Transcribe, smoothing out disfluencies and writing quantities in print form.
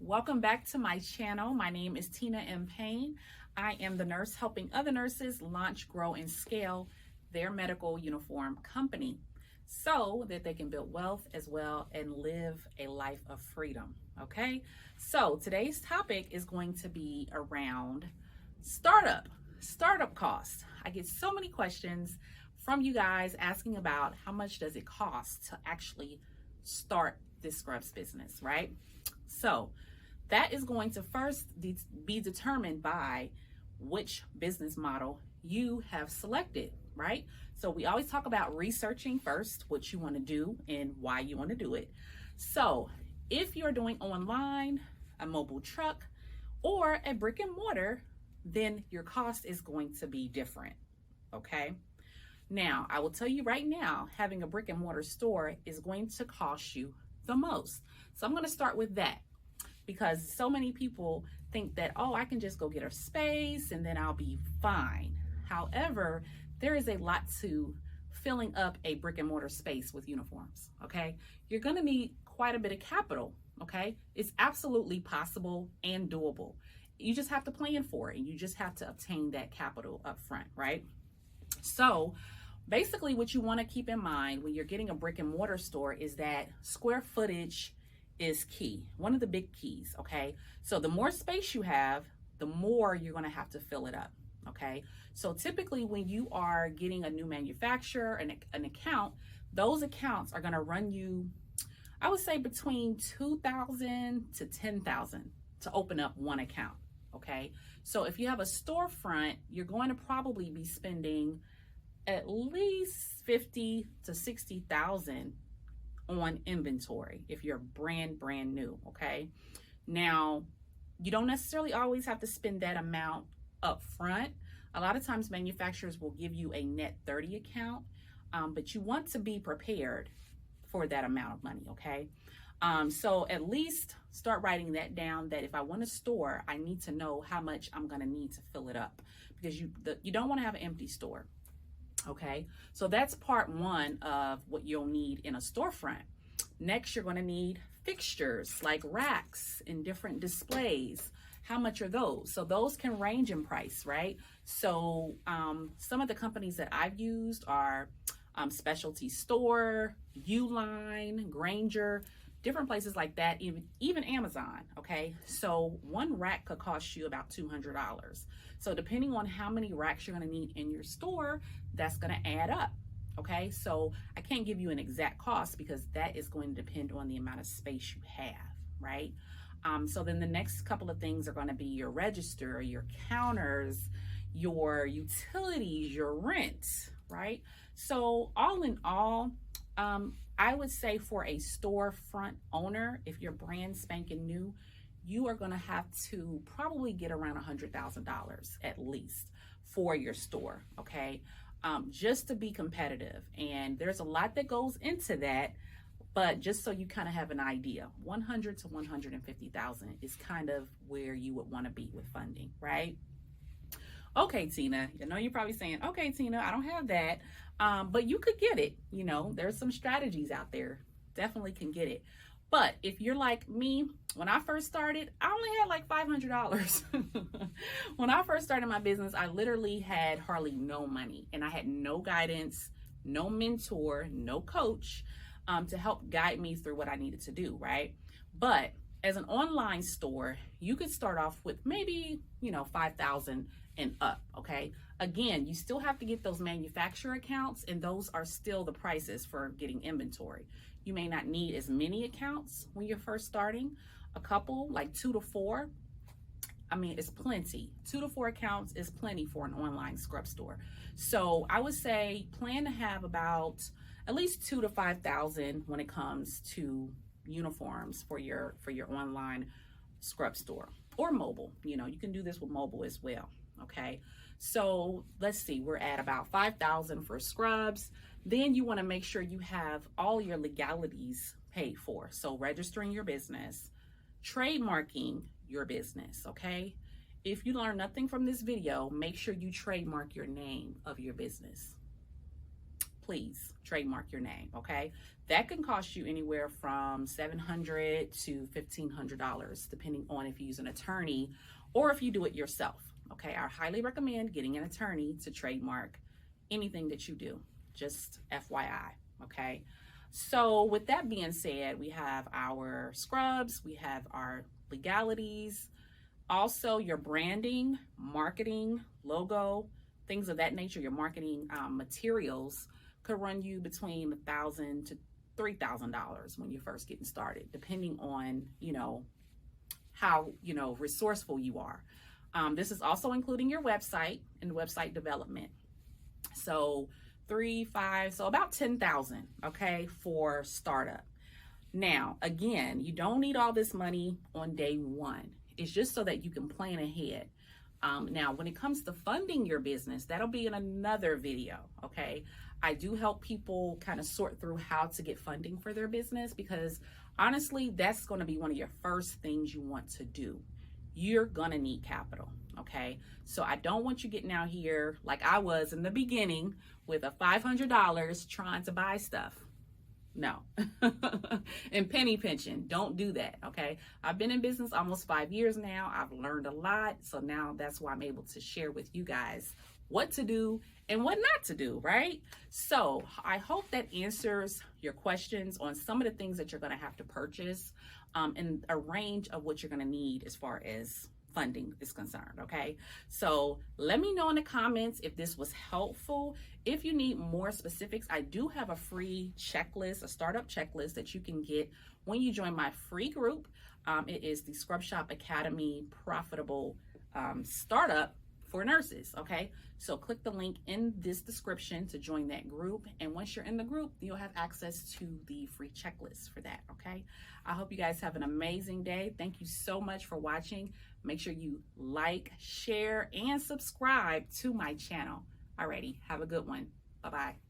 Welcome back to my channel. My name is Tina M. Payne. I am the nurse helping other nurses launch, grow, and scale their medical uniform company so that they can build wealth as well and live a life of freedom. Okay, so today's topic is going to be around startup costs. I get so many questions from you guys asking about how much does it cost to actually start this scrubs business, right? So that is going to first be determined by which business model you have selected, right? So we always talk about researching first what you want to do and why you want to do it. So if you're doing online, a mobile truck, or a brick and mortar, then your cost is going to be different, okay? Now, I will tell you right now, having a brick and mortar store is going to cost you the most. So I'm going to start with that because so many people think that, oh, I can just go get a space and then I'll be fine. However, there is a lot to filling up a brick and mortar space with uniforms, okay? You're going to need quite a bit of capital, okay? It's absolutely possible and doable. You just have to plan for it and you just have to obtain that capital up front, right? So basically what you want to keep in mind when you're getting a brick and mortar store is that square footage is key, one of the big keys, okay? So the more space you have, the more you're going to have to fill it up, okay? So typically when you are getting a new manufacturer and an account, those accounts are going to run you, I would say, between $2,000 to $10,000 to open up one account, okay? So if you have a storefront, you're going to probably be spending at least $50,000 to $60,000 on inventory if you're brand new, okay? Now, you don't necessarily always have to spend that amount up front. A lot of times manufacturers will give you a net 30 account, but you want to be prepared for that amount of money, okay? So at least start writing that down, that if I want a store, I need to know how much I'm gonna need to fill it up, because you don't wanna have an empty store. Okay, so that's part one of what you'll need in a storefront. Next, you're going to need fixtures like racks and different displays. How much are those? So those can range in price, right? So some of the companies that I've used are Specialty Store, Uline, Granger, different places like that, even Amazon, okay? So one rack could cost you about $200. So depending on how many racks you're gonna need in your store, that's gonna add up, okay? So I can't give you an exact cost because that is going to depend on the amount of space you have, right? So then the next couple of things are gonna be your register, your counters, your utilities, your rent, right? So all in all, I would say for a storefront owner, if you're brand spanking new, you are going to have to probably get around $100,000 at least for your store, okay? Just to be competitive. And there's a lot that goes into that, but just so you kind of have an idea, 100 to 150,000 is kind of where you would want to be with funding, right? Okay, Tina, I know you're probably saying, okay, Tina, I don't have that, but you could get it. You know, there's some strategies out there, definitely can get it. But if you're like me, when I first started, I only had like $500. When I first started my business, I literally had hardly no money, and I had no guidance, no mentor, no coach to help guide me through what I needed to do, right? But as an online store, you could start off with maybe, $5,000 and up, okay? Again, you still have to get those manufacturer accounts, and those are still the prices for getting inventory. You may not need as many accounts when you're first starting. A couple, like 2 to 4, I mean, it's plenty. 2 to 4 accounts is plenty for an online scrub store. So I would say plan to have about at least 2 to 5,000 when it comes to uniforms for your online scrub store or mobile. You can do this with mobile as well, okay? So let's see, we're at about 5,000 for scrubs. Then you want to make sure you have all your legalities paid for. So registering your business, trademarking your business, okay? If you learn nothing from this video, make sure you trademark your name of your business. please trademark your name, okay? That can cost you anywhere from $700 to $1,500, depending on if you use an attorney or if you do it yourself, okay? I highly recommend getting an attorney to trademark anything that you do, just FYI, okay? So with that being said, we have our scrubs, we have our legalities, also your branding, marketing, logo, things of that nature. Your marketing materials could run you between $1,000 to $3,000 when you're first getting started, depending on, how, resourceful you are. This is also including your website and website development. So 3, 5, so about 10,000, okay, for startup. Now, again, you don't need all this money on day one. It's just so that you can plan ahead. Now, when it comes to funding your business, that'll be in another video, okay? I do help people kind of sort through how to get funding for their business, because honestly, that's going to be one of your first things you want to do. You're going to need capital, okay? So I don't want you getting out here like I was in the beginning with a $500 trying to buy stuff. No. And penny pinching, don't do that, okay? I've been in business almost 5 years now. I've learned a lot. So now that's why I'm able to share with you guys what to do and what not to do, right? So I hope that answers your questions on some of the things that you're going to have to purchase, and a range of what you're going to need as far as funding is concerned, okay? So let me know in the comments if this was helpful. If you need more specifics, I do have a free checklist, a startup checklist that you can get when you join my free group. It is the Scrub Shop Academy Profitable Startup for Nurses, okay? So click the link in this description to join that group. And once you're in the group, you'll have access to the free checklist for that, okay? I hope you guys have an amazing day. Thank you so much for watching. Make sure you like, share, and subscribe to my channel. Alrighty, have a good one. Bye-bye.